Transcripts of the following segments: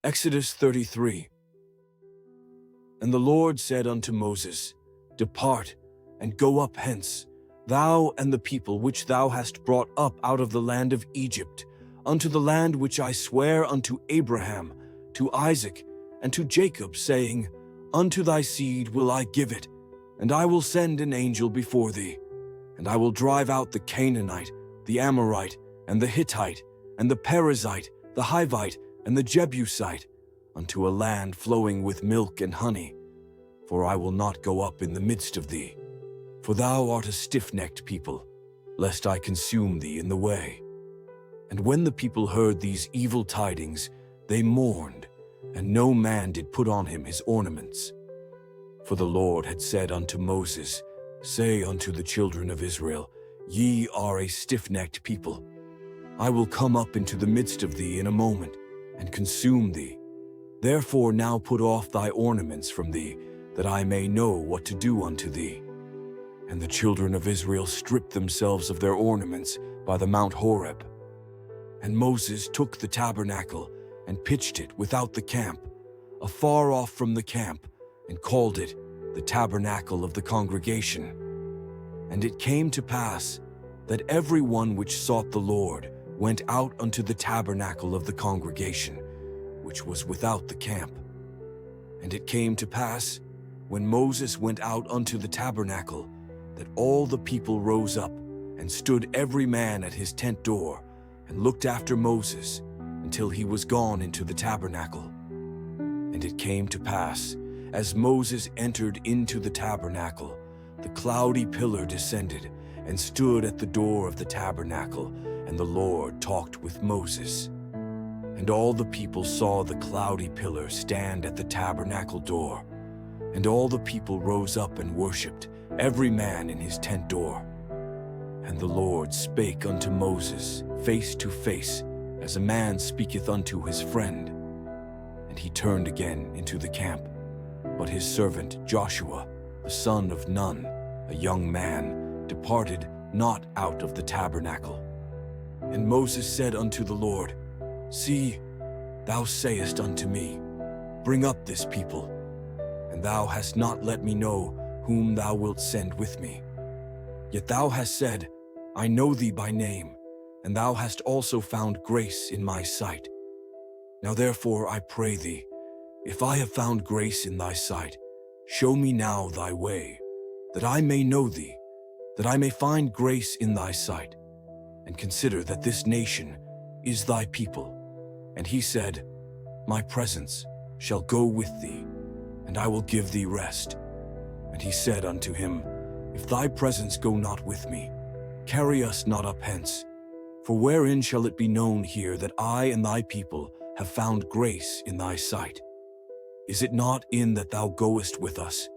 Exodus 33. And the Lord said unto Moses, Depart, and go up hence, thou and the people which thou hast brought up out of the land of Egypt, unto the land which I swear unto Abraham, to Isaac, and to Jacob, saying, Unto thy seed will I give it, and I will send an angel before thee. And I will drive out the Canaanite, the Amorite, and the Hittite, and the Perizzite, the Hivite, and the Jebusite, unto a land flowing with milk and honey. For I will not go up in the midst of thee, for thou art a stiff-necked people, lest I consume thee in the way. And when the people heard these evil tidings, they mourned, and no man did put on him his ornaments. For the Lord had said unto Moses, Say unto the children of Israel, Ye are a stiff-necked people. I will come up into the midst of thee in a moment, and consume thee. Therefore now put off thy ornaments from thee, that I may know what to do unto thee. And the children of Israel stripped themselves of their ornaments by the Mount Horeb. And Moses took the tabernacle, and pitched it without the camp, afar off from the camp, and called it the tabernacle of the congregation. And it came to pass that every one which sought the Lord went out unto the tabernacle of the congregation, which was without the camp. And it came to pass, when Moses went out unto the tabernacle, that all the people rose up, and stood every man at his tent door, and looked after Moses, until he was gone into the tabernacle. And it came to pass, as Moses entered into the tabernacle, the cloudy pillar descended, and stood at the door of the tabernacle, and the Lord talked with Moses. And all the people saw the cloudy pillar stand at the tabernacle door. And all the people rose up and worshipped, every man in his tent door. And the Lord spake unto Moses face to face, as a man speaketh unto his friend. And he turned again into the camp. But his servant Joshua, the son of Nun, a young man, departed not out of the tabernacle. And Moses said unto the Lord, See, thou sayest unto me, Bring up this people, and thou hast not let me know whom thou wilt send with me. Yet thou hast said, I know thee by name, and thou hast also found grace in my sight. Now therefore I pray thee, if I have found grace in thy sight, show me now thy way, that I may know thee, that I may find grace in thy sight, and consider that this nation is thy people. And he said, My presence shall go with thee, and I will give thee rest. And he said unto him, If thy presence go not with me, carry us not up hence. For wherein shall it be known here that I and thy people have found grace in thy sight? Is it not in that thou goest with us?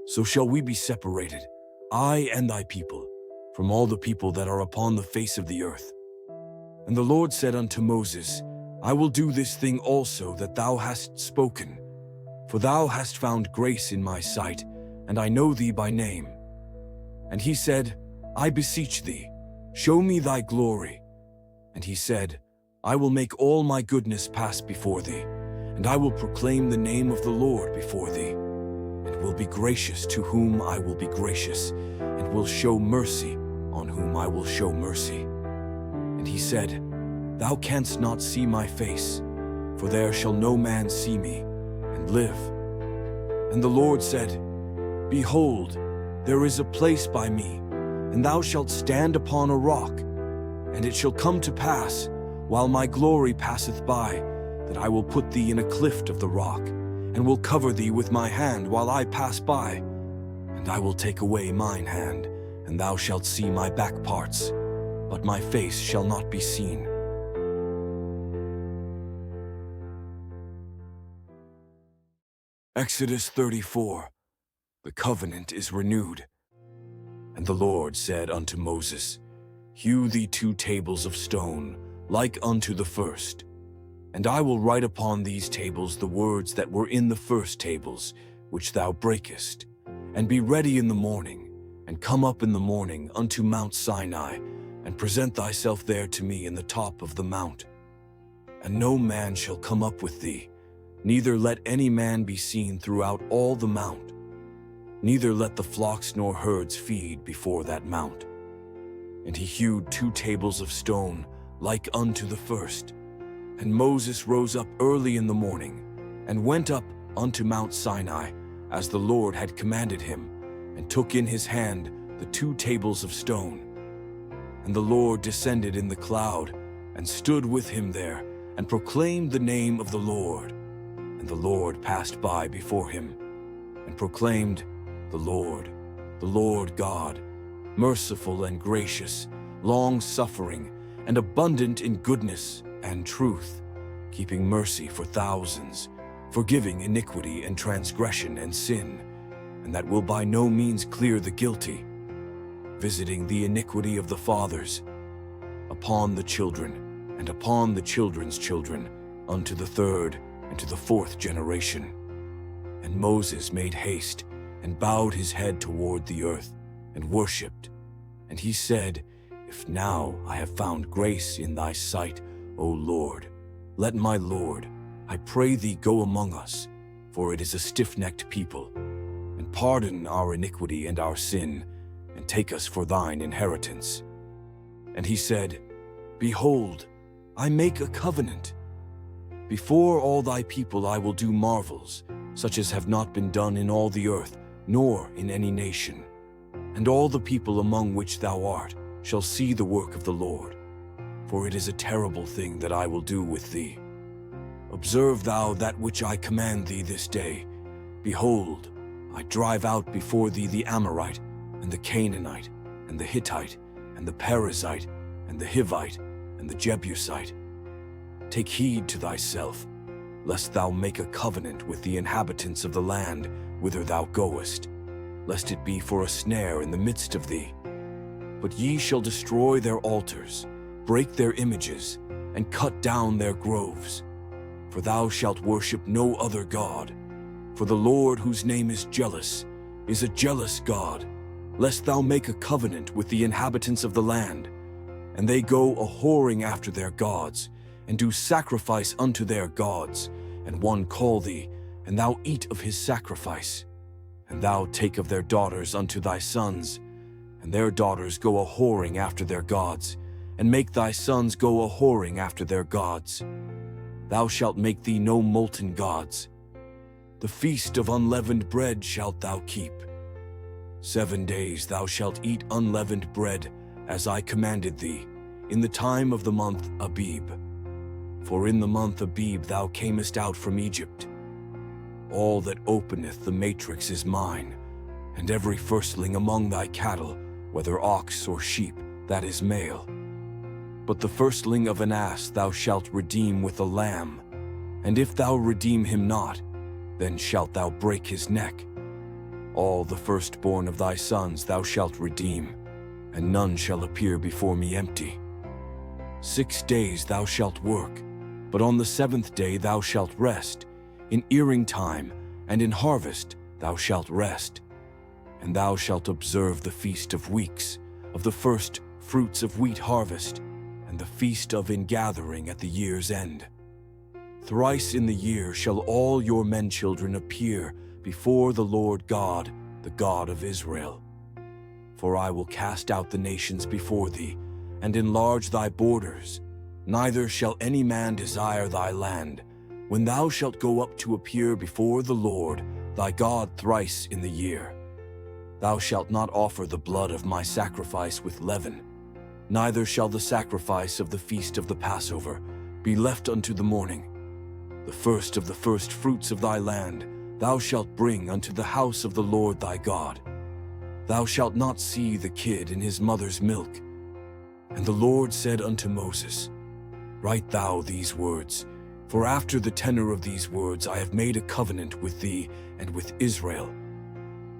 So shall we be separated, I and thy people, from all the people that are upon the face of the earth. And the Lord said unto Moses, I will do this thing also that thou hast spoken, for thou hast found grace in my sight, and I know thee by name. And he said, I beseech thee, show me thy glory. And he said, I will make all my goodness pass before thee, and I will proclaim the name of the Lord before thee, and will be gracious to whom I will be gracious, and will show mercy on whom I will show mercy. And he said, Thou canst not see my face, for there shall no man see me, and live. And the Lord said, Behold, there is a place by me, and thou shalt stand upon a rock. And it shall come to pass, while my glory passeth by, that I will put thee in a cleft of the rock, and will cover thee with my hand while I pass by. And I will take away mine hand, and thou shalt see my back parts, but my face shall not be seen. Exodus 34. The covenant is renewed. And the Lord said unto Moses, Hew thee 2 tables of stone, like unto the first. And I will write upon these tables the words that were in the first tables, which thou breakest. And be ready in the morning, and come up in the morning unto Mount Sinai, and present thyself there to me in the top of the mount. And no man shall come up with thee, Neither let any man be seen throughout all the mount, neither let the flocks nor herds feed before that mount. And he hewed 2 tables of stone, like unto the first. And Moses rose up early in the morning, and went up unto Mount Sinai, as the Lord had commanded him, and took in his hand the 2 tables of stone. And the Lord descended in the cloud, and stood with him there, and proclaimed the name of the Lord. And the Lord passed by before him, and proclaimed, the Lord God, merciful and gracious, long-suffering, and abundant in goodness and truth, keeping mercy for thousands, forgiving iniquity and transgression and sin, and that will by no means clear the guilty, visiting the iniquity of the fathers upon the children, and upon the children's children, unto the 3rd and to the 4th generation. And Moses made haste, and bowed his head toward the earth, and worshipped. And he said, If now I have found grace in thy sight, O Lord, let my Lord, I pray thee, go among us, for it is a stiff-necked people, and pardon our iniquity and our sin, and take us for thine inheritance. And he said, Behold, I make a covenant. Before all thy people I will do marvels, such as have not been done in all the earth, nor in any nation. And all the people among which thou art shall see the work of the Lord. For it is a terrible thing that I will do with thee. Observe thou that which I command thee this day. Behold, I drive out before thee the Amorite, and the Canaanite, and the Hittite, and the Perizzite, and the Hivite, and the Jebusite. Take heed to thyself, lest thou make a covenant with the inhabitants of the land whither thou goest, lest it be for a snare in the midst of thee. But ye shall destroy their altars, break their images, and cut down their groves. For thou shalt worship no other God. For the Lord, whose name is jealous, is a jealous God, lest thou make a covenant with the inhabitants of the land, and they go a-whoring after their gods, and do sacrifice unto their gods, and one call thee, and thou eat of his sacrifice. And thou take of their daughters unto thy sons, and their daughters go a-whoring after their gods, and make thy sons go a-whoring after their gods. Thou shalt make thee no molten gods. The feast of unleavened bread shalt thou keep. 7 days thou shalt eat unleavened bread, as I commanded thee, in the time of the month Abib. For in the month Abib thou camest out from Egypt. All that openeth the matrix is mine, and every firstling among thy cattle, whether ox or sheep, that is male. But the firstling of an ass thou shalt redeem with a lamb, and if thou redeem him not, then shalt thou break his neck. All the firstborn of thy sons thou shalt redeem, and none shall appear before me empty. 6 days thou shalt work, but on the 7th day thou shalt rest. In earing time and in harvest thou shalt rest. And thou shalt observe the feast of weeks, of the first fruits of wheat harvest, and the feast of ingathering at the year's end. Thrice in the year shall all your men-children appear before the Lord God, the God of Israel. For I will cast out the nations before thee, and enlarge thy borders. Neither shall any man desire thy land, when thou shalt go up to appear before the Lord, thy God, thrice in the year. Thou shalt not offer the blood of my sacrifice with leaven, neither shall the sacrifice of the feast of the Passover be left unto the morning. The first of the first fruits of thy land thou shalt bring unto the house of the Lord thy God. Thou shalt not see the kid in his mother's milk. And the Lord said unto Moses, Write thou these words, for after the tenor of these words I have made a covenant with thee and with Israel.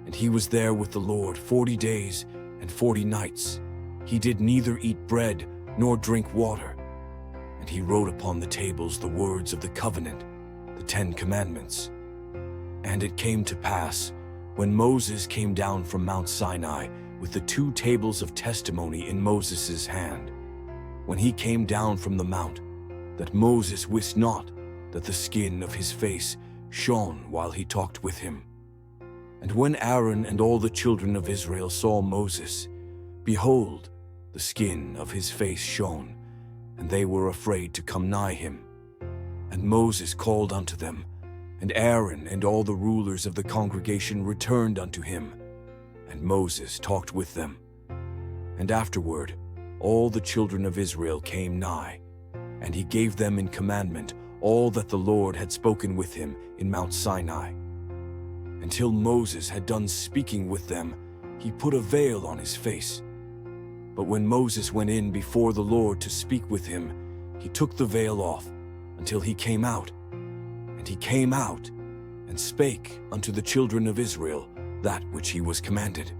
And he was there with the Lord 40 days and 40 nights. He did neither eat bread nor drink water. And he wrote upon the tables the words of the covenant, the 10 commandments. And it came to pass, when Moses came down from Mount Sinai with the 2 tables of testimony in Moses' hand, when he came down from the mount, that Moses wist not, that the skin of his face shone while he talked with him. And when Aaron and all the children of Israel saw Moses, behold, the skin of his face shone, and they were afraid to come nigh him. And Moses called unto them, and Aaron and all the rulers of the congregation returned unto him, and Moses talked with them. And afterward all the children of Israel came nigh, and he gave them in commandment all that the Lord had spoken with him in Mount Sinai. Until Moses had done speaking with them, he put a veil on his face. But when Moses went in before the Lord to speak with him, he took the veil off until he came out. And he came out and spake unto the children of Israel that which he was commanded.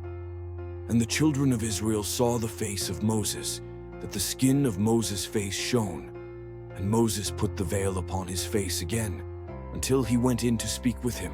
And the children of Israel saw the face of Moses, that the skin of Moses' face shone. And Moses put the veil upon his face again, until he went in to speak with him.